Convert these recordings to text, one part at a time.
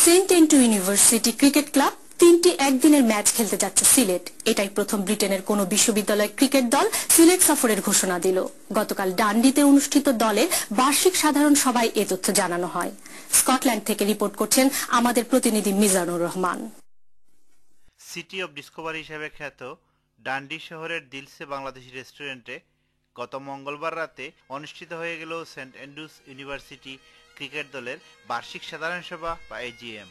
Saint Andrew university cricket club তিনটি একদিনের match খেলতে যাচ্ছে সিলেট। এটাই প্রথম ব্রিটেনের কোন বিশ্ববিদ্যালয় ক্রিকেট দল সিলেট সফরের ঘোষণা দিল। গতকাল ডান্ডিতে অনুষ্ঠিত দলের বার্ষিক সাধারণ সভায় এ তথ্য জানানো হয়। স্কটল্যান্ড থেকে রিপোর্ট করছেন আমাদের প্রতিনিধি Mizanur Rahman. City of Discovery হিসেবে খ্যাত ডান্ডি শহরের দিলসে বাংলাদেশি রেস্টুরেন্টে গত মঙ্গলবার রাতে অনুষ্ঠিত হয়ে গেল সেন্ট অ্যান্ড্রুস ইউনিভার্সিটি ক্রিকেট দলের বার্ষিক সাধারণ সভা বা এজিএম।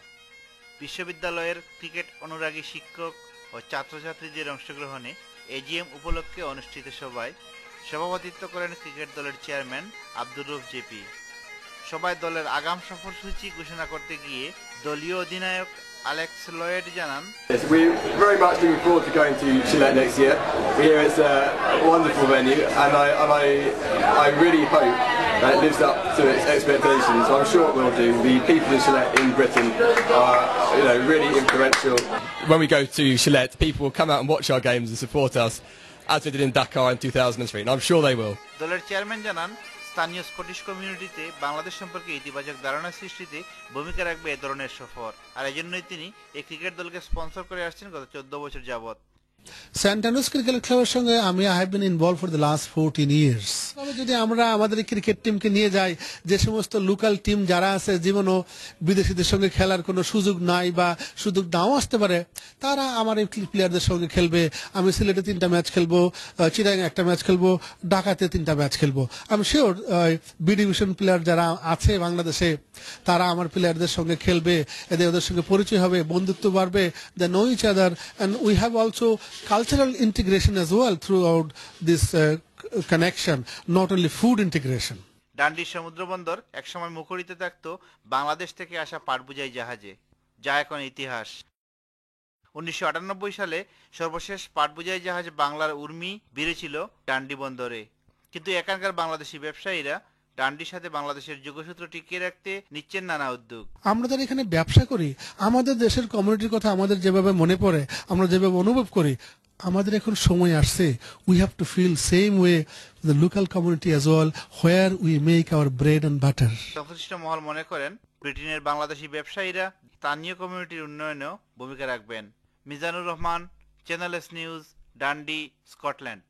বিশ্ববিদ্যালয়ের ক্রিকেট অনুরাগী শিক্ষক ও ছাত্রছাত্রীদের অংশগ্রহণে এজিএম উপলক্ষে অনুষ্ঠিত সভায় সভাপতিত্ব করেন ক্রিকেট দলের চেয়ারম্যান আব্দুর রউফ জেপি। সভায় দলের আগাম সফরসূচি ঘোষণা করতে গিয়ে দলীয় অধিনায়ক Alex Lloyd জানান, We're very much looking forward to going to Gillette next year. We hear it's a wonderful venue, and I really hope that it lives up to its expectations. I'm sure it will do. The people in Gillette in Britain are, really influential. When we go to Gillette, people will come out and watch our games and support us, as they did in Dakar in 2003, and I'm sure they will. দলের chairman জানান, স্থানীয় Scottish কমিউনিটিতে বাংলাদেশ সম্পর্কে ইতিবাচক ধারণা সৃষ্টিতে ভূমিকা রাখবে এ ধরনের সফর, আর এজন্যই তিনি এই ক্রিকেট দলকে স্পন্সর করে আসছেন গত 14 বছর যাবত। সেন্ট অ্যান্ড্রুস ক্রিকেট ক্লাবের সঙ্গে I have been involved for the last 14 years. যদি আমরা আমাদের ক্রিকেট টিমকে নিয়ে যাই, যে সমস্ত লোকাল টিম যারা আছে জীবনও বিদেশিদের সঙ্গে খেলার কোনো সুযোগ নাই বা সুযোগ নাও আসতে পারে, তারা আমার এই প্লেয়ারদের সঙ্গে খেলবে। আমি সিলেটে 3টা ম্যাচ খেলবো, চিটাগাং একটা ম্যাচ খেলবো, ঢাকাতে 3টা ম্যাচ খেলবো। আমি শিওর বি ডিভিশন প্লেয়ার যারা আছে বাংলাদেশে, তারা আমার প্লেয়ারদের সঙ্গে খেলবে, এদের ওদের সঙ্গে পরিচয় হবে, বন্ধুত্ব বাড়বে, they know each other, and we have also cultural integration as well throughout this connection, not only food integration. ডান্ডি সমুদ্র বন্দর একসময় মুখরিত থাকতো বাংলাদেশ থেকে আসা পাটবোঝাই জাহাজে, যা এখন ইতিহাস। 1998 সালে সর্বশেষ পাটবোঝাই জাহাজ বাংলার উর্মি বেরিয়েছিল ডান্ডি বন্দরে, কিন্তু এখানকার বাংলাদেশি ব্যবসায়ীরা ডান্ডির সাথে বাংলাদেশের যোগসূত্র টিকিয়ে রাখতে নিচ্ছেন নানা উদ্যোগ। আমরা যারা এখানে ব্যবসা করি, আমাদের দেশের কমিউনিটির কথা আমাদের যেভাবে মনে পড়ে, আমরা যেভাবে অনুভব করি, আমাদের এখন সময় আসছে, we have to feel same way the local community as well, where we make our bread and butter. সংশ্লিষ্ট মহল মনে করেন ব্রিটেনের বাংলাদেশি ব্যবসায়ীরা স্থানীয় কমিউনিটির উন্নয়নেও ভূমিকা রাখবেন। Mizanur Rahman, channel S news, Dundee, Scotland.